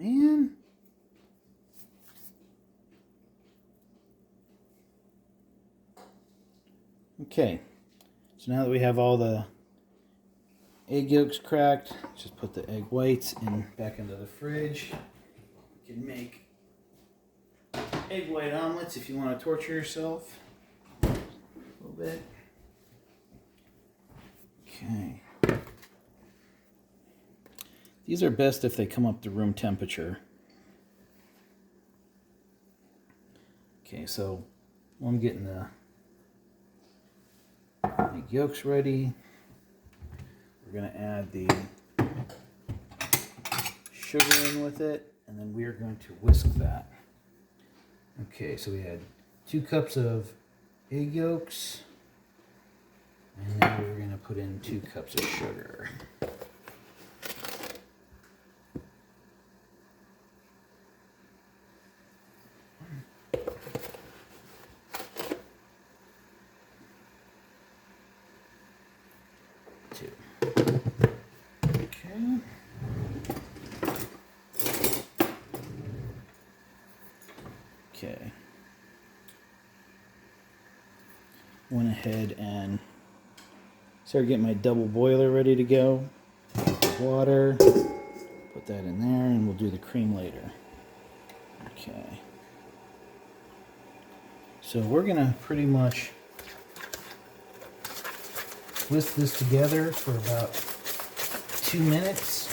man. Okay, so now that we have all the egg yolks cracked, just put the egg whites back into the fridge. You can make egg white omelets if you want to torture yourself a little bit. Okay. These are best if they come up to room temperature. Okay, so I'm getting the egg yolks ready. We're going to add the sugar in with it, and then we are going to whisk that. Okay, so we had 2 cups of egg yolks, and now we're going to put in 2 cups of sugar. Okay. Went ahead and started getting my double boiler ready to go. Water, put that in there, and we'll do the cream later. Okay. So we're gonna pretty much whisk this together for about 2 minutes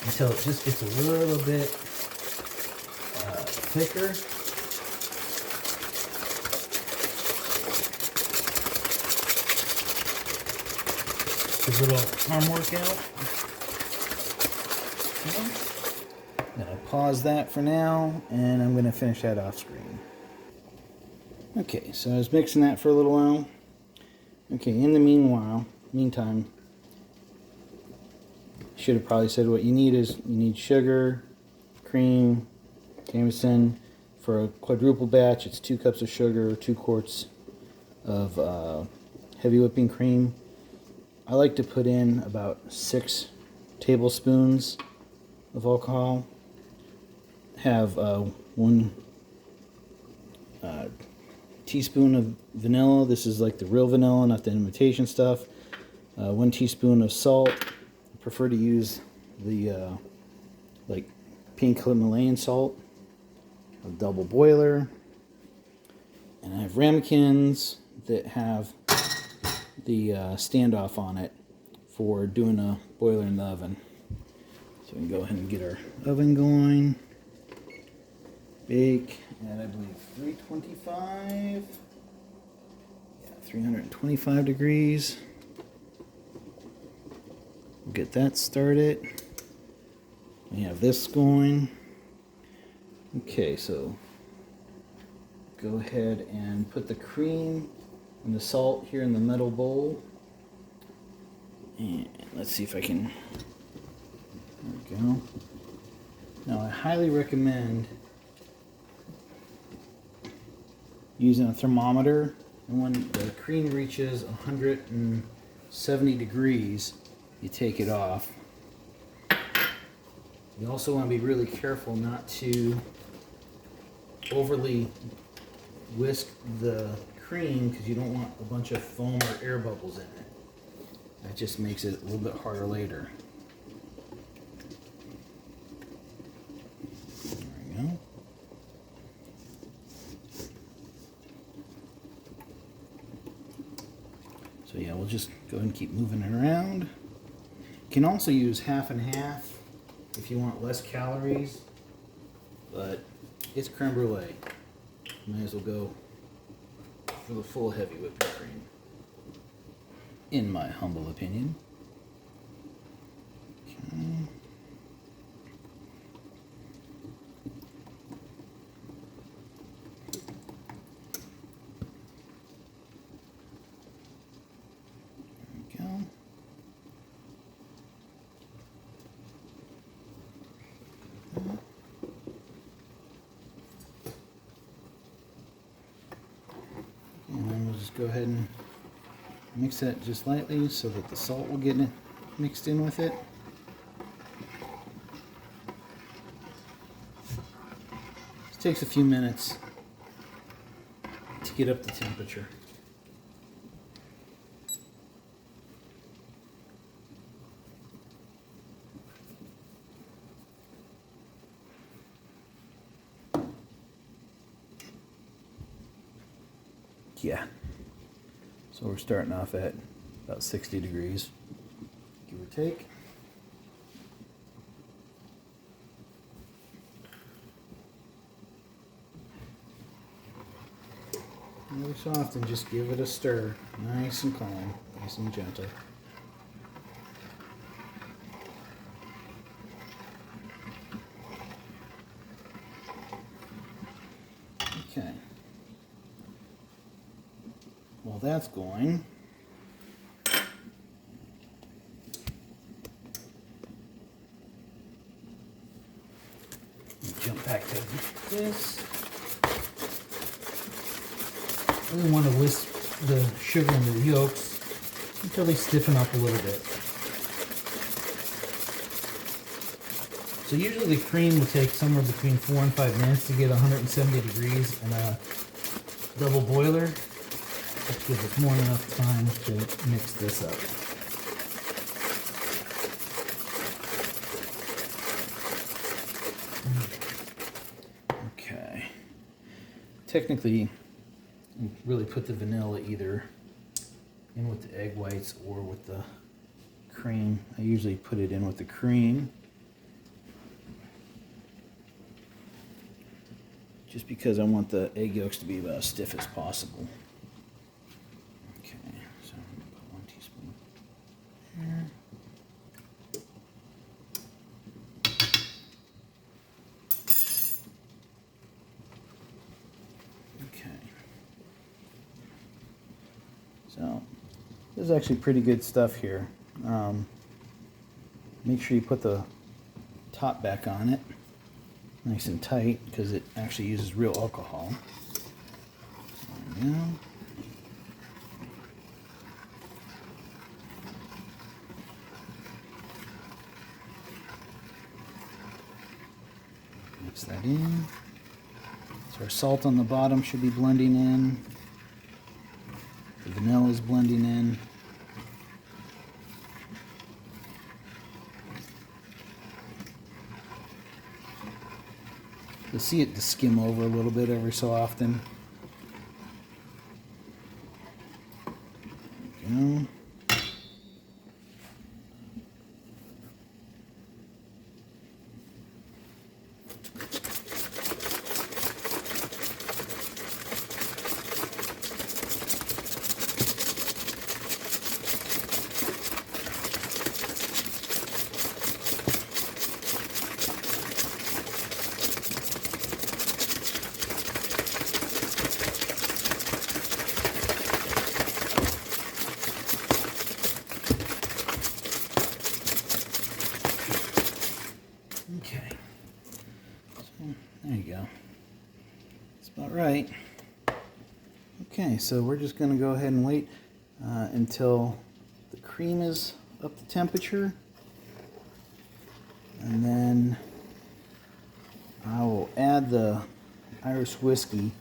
until it just gets a little bit thicker. A little arm workout. Okay. I'm gonna pause that for now, and I'm gonna finish that off screen. Okay, so I was mixing that for a little while. Okay, in the meantime, should have probably said what you need is you need sugar, cream, Jameson. For a quadruple batch, it's 2 cups of sugar, 2 quarts of heavy whipping cream. I like to put in about 6 tablespoons of alcohol. Have 1 teaspoon of vanilla. This is like the real vanilla, not the imitation stuff. 1 teaspoon of salt. I prefer to use the like pink Himalayan salt. A double boiler. And I have ramekins that have the standoff on it for doing a boiler in the oven. So we can go ahead and get our oven going. Bake at, I believe, 325. Yeah, 325 degrees. We'll get that started. We have this going. Okay, so go ahead and put the cream and the salt here in the metal bowl. And let's see if I can. There we go. Now I highly recommend using a thermometer, and when the cream reaches 170 degrees, you take it off. You also want to be really careful not to overly whisk the cream because you don't want a bunch of foam or air bubbles in it. That just makes it a little bit harder later. There we go. So yeah, we'll just go ahead and keep moving it around. You can also use half and half if you want less calories, but it's creme brulee. Might as well go for the full heavy whipping cream, in my humble opinion. Okay. There we go. And then we'll just go ahead and mix that just lightly so that the salt will get mixed in with it. takes a few minutes to get up to temperature. Yeah. So we're starting off at about 60 degrees, give or take. Every so often, just give it a stir, nice and calm, nice and gentle. Okay. While that's going, jump back to this. I really want to whisk the sugar and the yolks until they stiffen up a little bit. So usually the cream will take somewhere between 4 and 5 minutes to get 170 degrees in a double boiler. Which gives us more than enough time to mix this up. Okay. Technically, you really put the vanilla either in with the egg whites or with the cream. I usually put it in with the cream, just because I want the egg yolks to be about as stiff as possible. Okay, so I'm going to put 1 teaspoon here. So, this is actually pretty good stuff here. Make sure you put the top back on it, nice and tight, because it actually uses real alcohol. There we go. Mix that in. So our salt on the bottom should be blending in. The vanilla is blending in. You'll see it to skim over a little bit every so often. There we go. Okay, so there you go. That's about right. Okay, so we're just going to go ahead and wait until the cream is up to temperature, and then I will add the Irish whiskey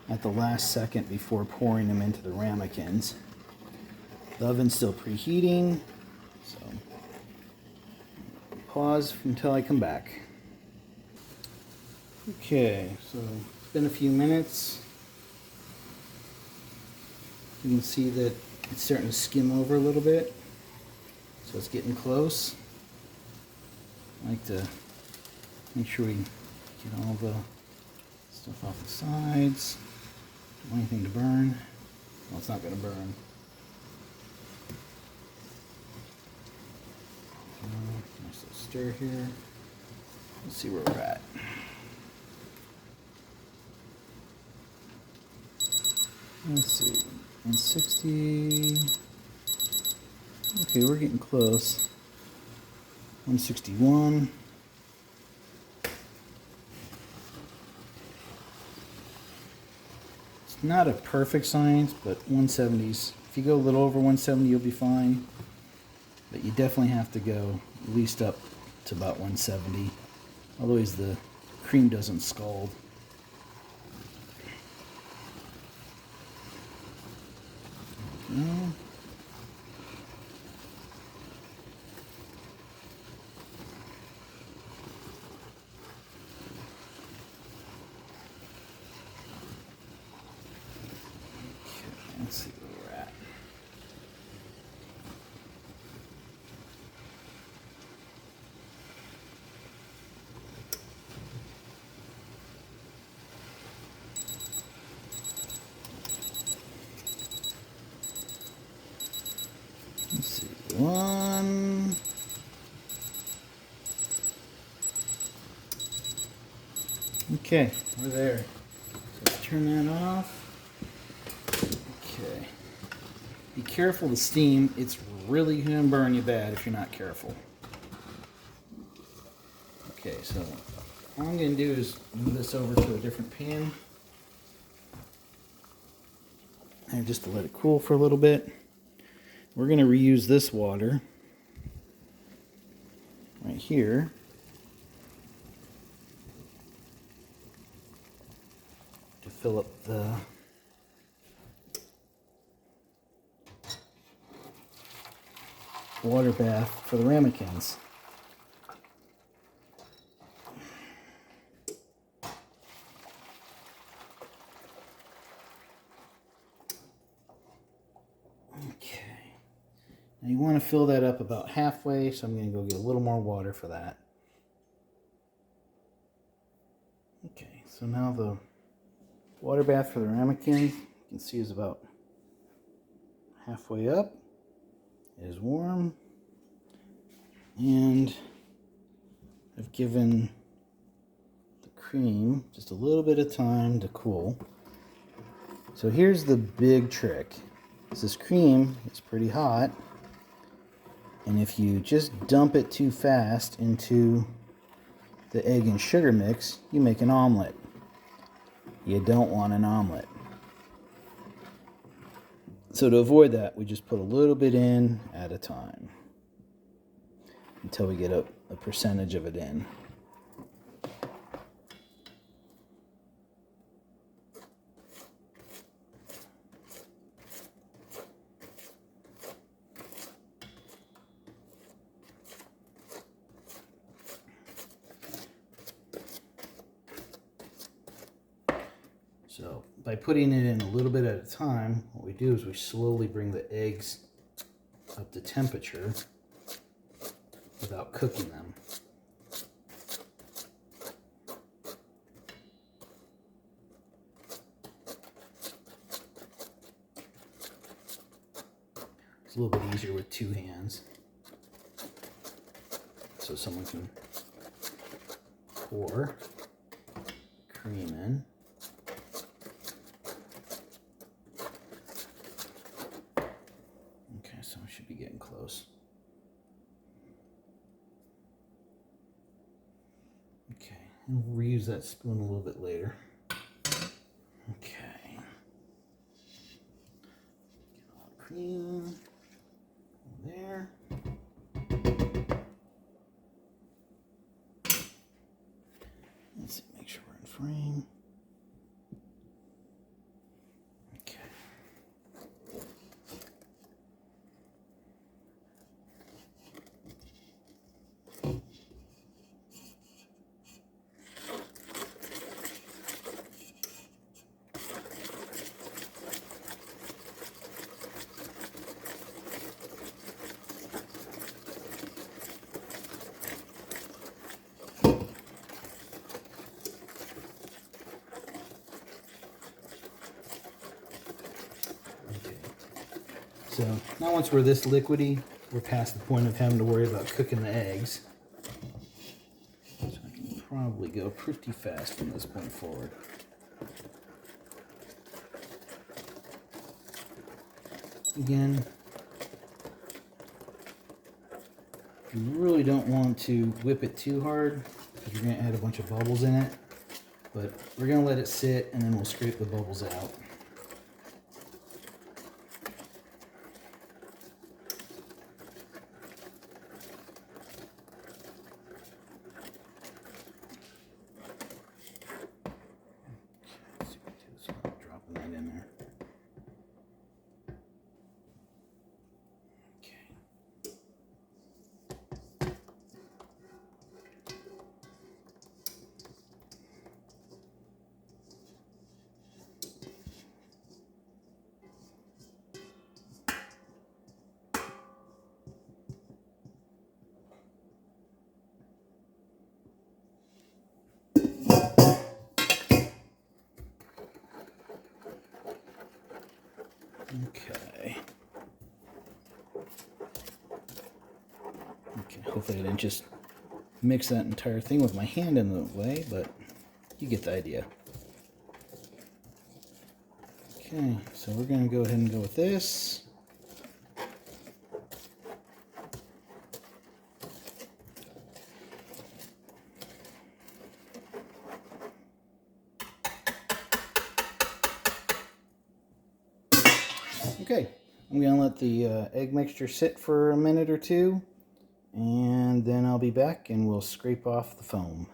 at the last second before pouring them into the ramekins. The oven's still preheating, so pause until I come back. Okay, so it's been a few minutes. You can see that it's starting to skim over a little bit, so it's getting close. I like to make sure we get all the stuff off the sides. Don't want anything to burn. Well, it's not going to burn. Nice little stir here. Let's see where we're at. Let's see, 160. Okay, we're getting close. 161. It's not a perfect science, but 170s. If you go a little over 170, you'll be fine. But you definitely have to go at least up to about 170. Otherwise the cream doesn't scald. No. Let's see where we're at. Let's see. One. Okay, we're there. So let's turn that off. Okay. Be careful the steam. It's really going to burn you bad if you're not careful. Okay, so all I'm going to do is move this over to a different pan. And just to let it cool for a little bit. We're going to reuse this water right here. To fill up the water bath for the ramekins. Okay. Now you want to fill that up about halfway, so I'm going to go get a little more water for that. Okay, so now the water bath for the ramekins, you can see, is about halfway up. It is warm, and I've given the cream just a little bit of time to cool. So here's the big trick. This cream is pretty hot, and if you just dump it too fast into the egg and sugar mix, you make an omelet. You don't want an omelet. So to avoid that, we just put a little bit in at a time until we get a percentage of it in. So by putting it in a little bit at a time, what we do is we slowly bring the eggs up to temperature without cooking them. It's a little bit easier with two hands, so someone can pour cream in. Okay, so we should be getting close. Okay, and we'll reuse that spoon a little bit later. Okay. Get all the cream there. Let's see, make sure we're in frame. Okay. So now once we're this liquidy, we're past the point of having to worry about cooking the eggs. So I can probably go pretty fast from this point forward. Again, you really don't want to whip it too hard because you're going to add a bunch of bubbles in it. But we're going to let it sit and then we'll scrape the bubbles out. Okay. Okay, hopefully I didn't just mix that entire thing with my hand in the way, but you get the idea. Okay, so we're going to go ahead and go with this. Okay, I'm going to let the egg mixture sit for a minute or two, and then I'll be back and we'll scrape off the foam.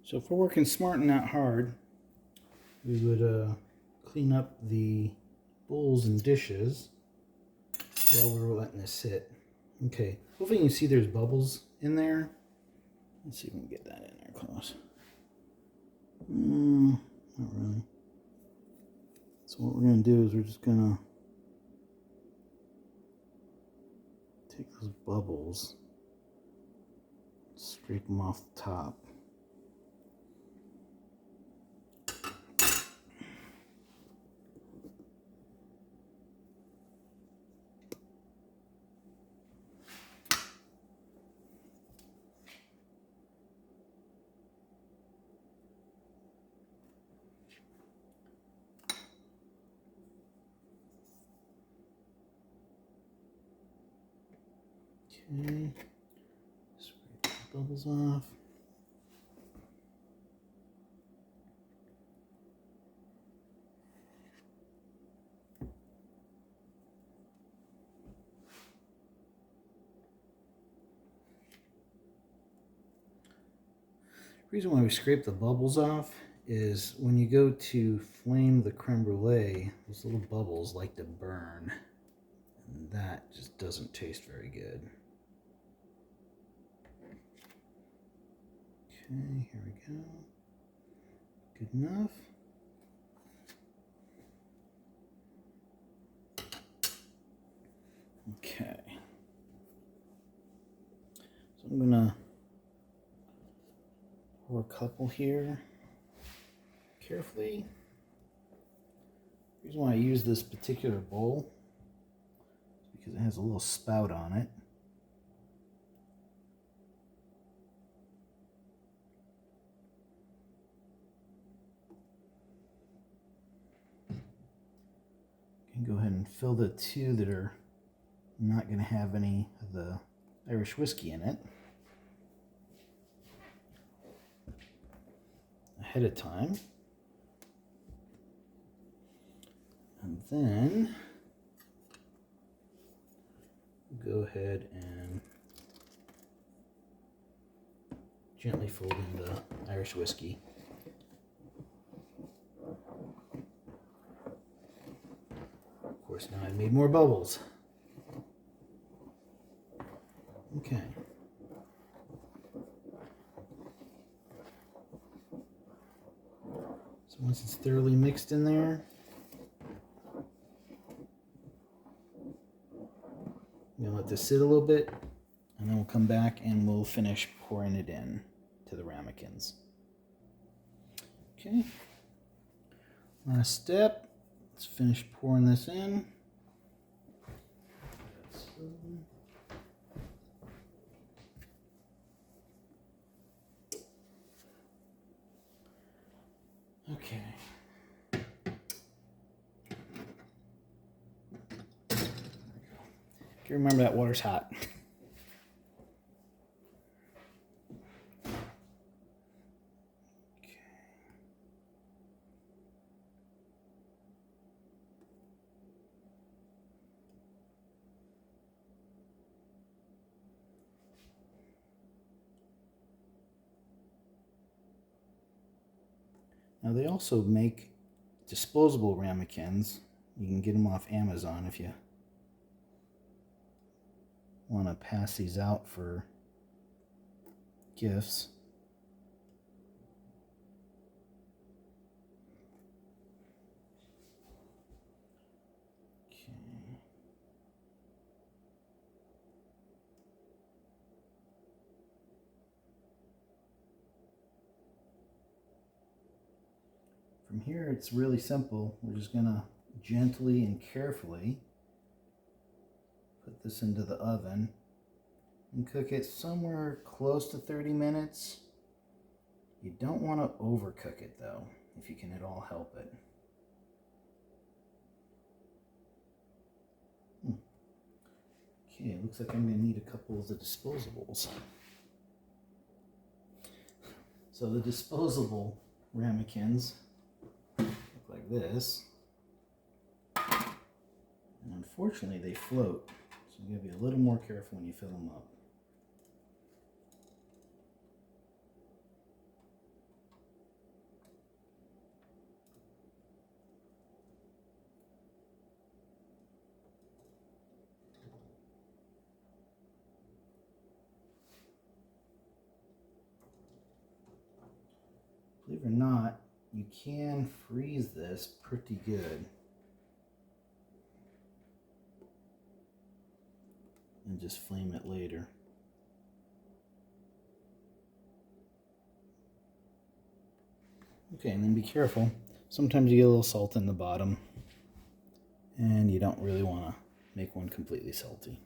So if we're working smart and not hard, we would clean up the bowls and dishes while we're letting this sit. Okay, hopefully you can see there's bubbles in there. Let's see if we can get that in there close. Not really. So what we're going to do is we're just going to take those bubbles, scrape them off the top. Okay, scrape the bubbles off. The reason why we scrape the bubbles off is when you go to flame the creme brulee, those little bubbles like to burn, and that just doesn't taste very good. Okay, here we go. Good enough. Okay. So I'm gonna pour a couple here carefully. The reason why I use this particular bowl is because it has a little spout on it. You can go ahead and fill the two that are not going to have any of the Irish whiskey in it ahead of time. And then go ahead and gently fold in the Irish whiskey. Of course, now I've made more bubbles. Okay. So once it's thoroughly mixed in there, I'm gonna let this sit a little bit, and then we'll come back and we'll finish pouring it in to the ramekins. Okay. Last step. Let's finish pouring this in. Okay. You remember that water's hot. Now they also make disposable ramekins. You can get them off Amazon if you want to pass these out for gifts. Okay. From here it's really simple. We're just gonna gently and carefully put this into the oven and cook it somewhere close to 30 minutes. You don't want to overcook it though, if you can at all help it. Okay, it looks like I'm going to need a couple of the disposables. So the disposable ramekins look like this. And unfortunately they float, so you gotta be a little more careful when you fill them up. Believe it or not, you can freeze this pretty good. And just flame it later. Okay, and then be careful. Sometimes you get a little salt in the bottom, and you don't really want to make one completely salty.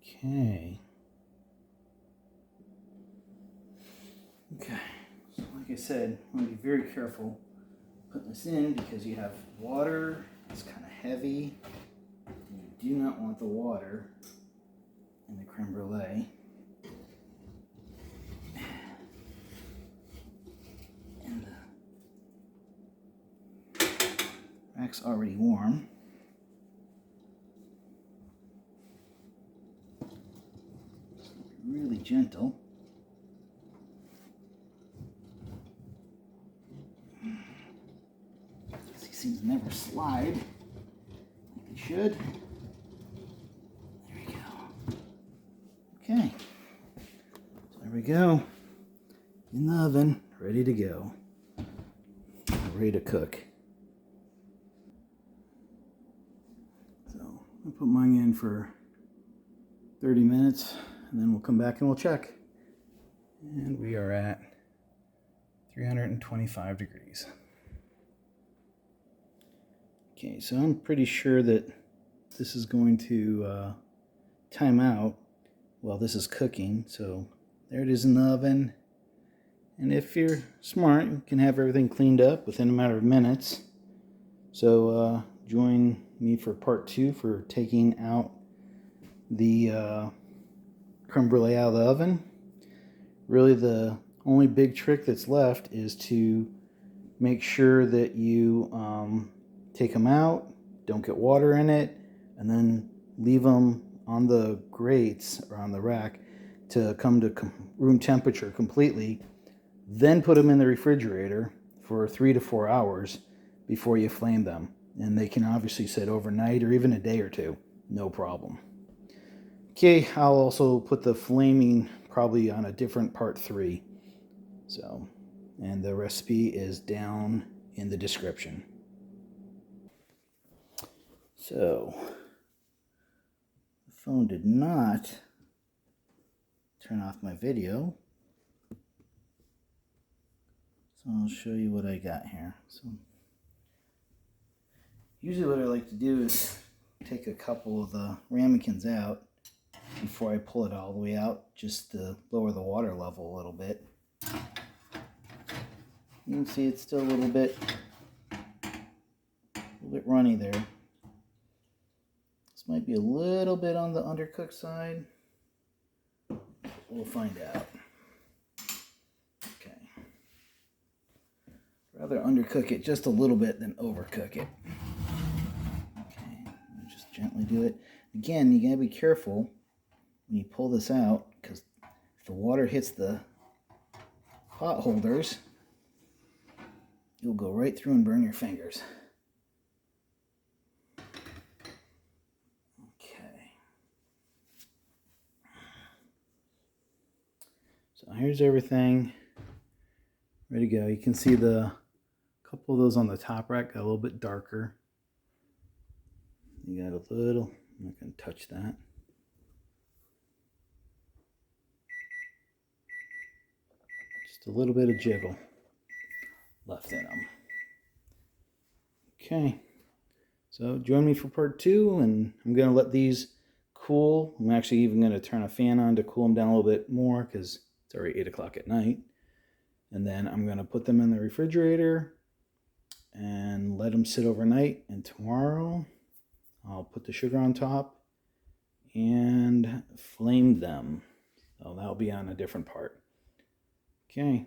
Okay. Okay, so like I said, I'm going to be very careful putting this in because you have water, it's kind of heavy. You do not want the water in the creme brulee. And the rack's already warm. Really gentle. These things never slide like they should. There we go. Okay. So there we go. In the oven, ready to go. Ready to cook. So I'll put mine in for 30 minutes and then we'll come back and we'll check. And we are at 325 degrees. Okay, so I'm pretty sure that this is going to time out while this is cooking. So there it is in the oven. And if you're smart, you can have everything cleaned up within a matter of minutes. So join me for part 2 for taking out the creme brulee out of the oven. Really the only big trick that's left is to make sure that you take them out, don't get water in it, and then leave them on the grates or on the rack to come to room temperature completely. Then put them in the refrigerator for 3 to 4 hours before you flame them. And they can obviously sit overnight or even a day or two, no problem. Okay, I'll also put the flaming probably on a different part 3. So, and the recipe is down in the description. So, the phone did not turn off my video. So I'll show you what I got here. So, usually what I like to do is take a couple of the ramekins out before I pull it all the way out, just to lower the water level a little bit. You can see it's still a little bit runny there. This might be a little bit on the undercooked side. We'll find out. Okay. Rather undercook it just a little bit than overcook it. Okay, just gently do it. Again, you gotta be careful when you pull this out, because if the water hits the pot holders, you'll go right through and burn your fingers. Okay. So here's everything ready to go. You can see the couple of those on the top rack got a little bit darker. You got a little, I'm not going to touch that. Just a little bit of jiggle left in them. Okay, So join me for part 2, and I'm going to let these cool. I'm actually even going to turn a fan on to cool them down a little bit more because it's already 8 o'clock at night. And then I'm going to put them in the refrigerator and let them sit overnight. And tomorrow I'll put the sugar on top and flame them. So that'll be on a different part. Okay.